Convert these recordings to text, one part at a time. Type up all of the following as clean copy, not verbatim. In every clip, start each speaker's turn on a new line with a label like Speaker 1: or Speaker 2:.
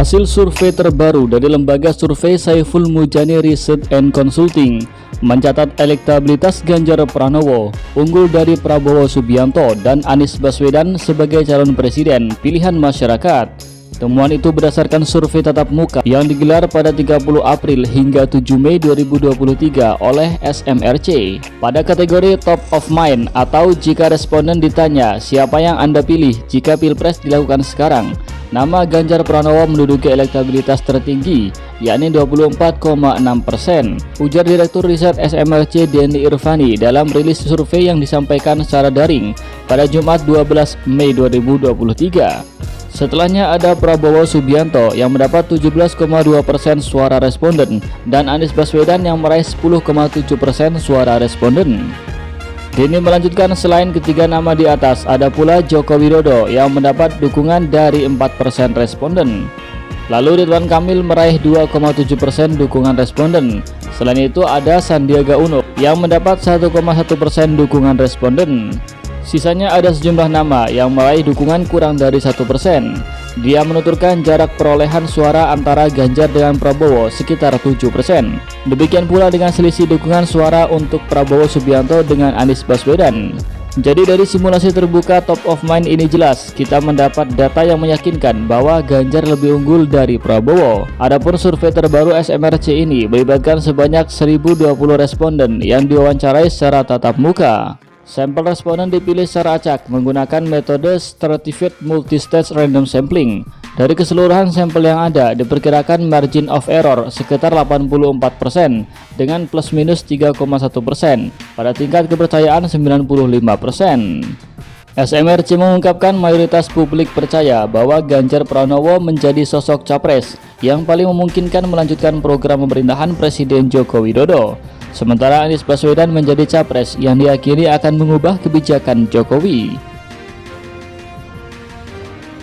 Speaker 1: Hasil survei terbaru dari lembaga survei Saiful Mujani Research and Consulting mencatat elektabilitas Ganjar Pranowo unggul dari Prabowo Subianto dan Anies Baswedan sebagai calon presiden pilihan masyarakat. Temuan itu berdasarkan survei tatap muka yang digelar pada 30 April hingga 7 Mei 2023 oleh SMRC. Pada kategori Top of Mind atau jika responden ditanya siapa yang Anda pilih jika Pilpres dilakukan sekarang, nama Ganjar Pranowo menduduki elektabilitas tertinggi, yakni 24,6%, ujar Direktur Riset SMRC Denny Irvani dalam rilis survei yang disampaikan secara daring pada Jumat 12 Mei 2023. Setelahnya ada Prabowo Subianto yang mendapat 17,2% suara responden dan Anies Baswedan yang meraih 10,7% suara responden. Denny melanjutkan, selain ketiga nama di atas, ada pula Joko Widodo yang mendapat dukungan dari 4% responden. Lalu Ridwan Kamil meraih 2,7% dukungan responden. Selain itu ada Sandiaga Uno yang mendapat 1,1% dukungan responden. Sisanya ada sejumlah nama yang meraih dukungan kurang dari 1%. Dia menuturkan jarak perolehan suara antara Ganjar dengan Prabowo sekitar 7%. Demikian pula dengan selisih dukungan suara untuk Prabowo Subianto dengan Anies Baswedan. Jadi dari simulasi terbuka Top of Mind ini jelas kita mendapat data yang meyakinkan bahwa Ganjar lebih unggul dari Prabowo. Adapun survei terbaru SMRC ini melibatkan sebanyak 1020 responden yang diwawancarai secara tatap muka. Sampel responden dipilih secara acak menggunakan metode Stratified Multistage Random Sampling. Dari keseluruhan sampel yang ada, diperkirakan margin of error sekitar 84% dengan plus minus 3,1% pada tingkat kepercayaan 95%. SMRC mengungkapkan mayoritas publik percaya bahwa Ganjar Pranowo menjadi sosok capres yang paling memungkinkan melanjutkan program pemerintahan Presiden Joko Widodo. Sementara Anies Baswedan menjadi capres yang diyakini akan mengubah kebijakan Jokowi.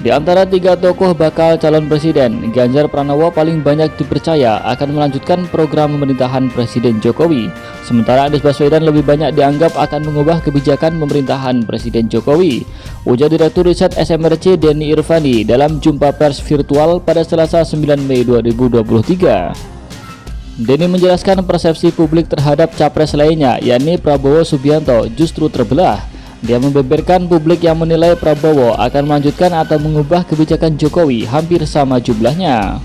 Speaker 1: Di antara tiga tokoh bakal calon presiden, Ganjar Pranowo paling banyak dipercaya akan melanjutkan program pemerintahan Presiden Jokowi. Sementara Anies Baswedan lebih banyak dianggap akan mengubah kebijakan pemerintahan Presiden Jokowi, ujar Direktur Riset SMRC Denny Irvani dalam jumpa pers virtual pada Selasa 9 Mei 2023. Denny menjelaskan persepsi publik terhadap capres lainnya, yakni Prabowo Subianto, justru terbelah. Dia membeberkan publik yang menilai Prabowo akan melanjutkan atau mengubah kebijakan Jokowi hampir sama jumlahnya.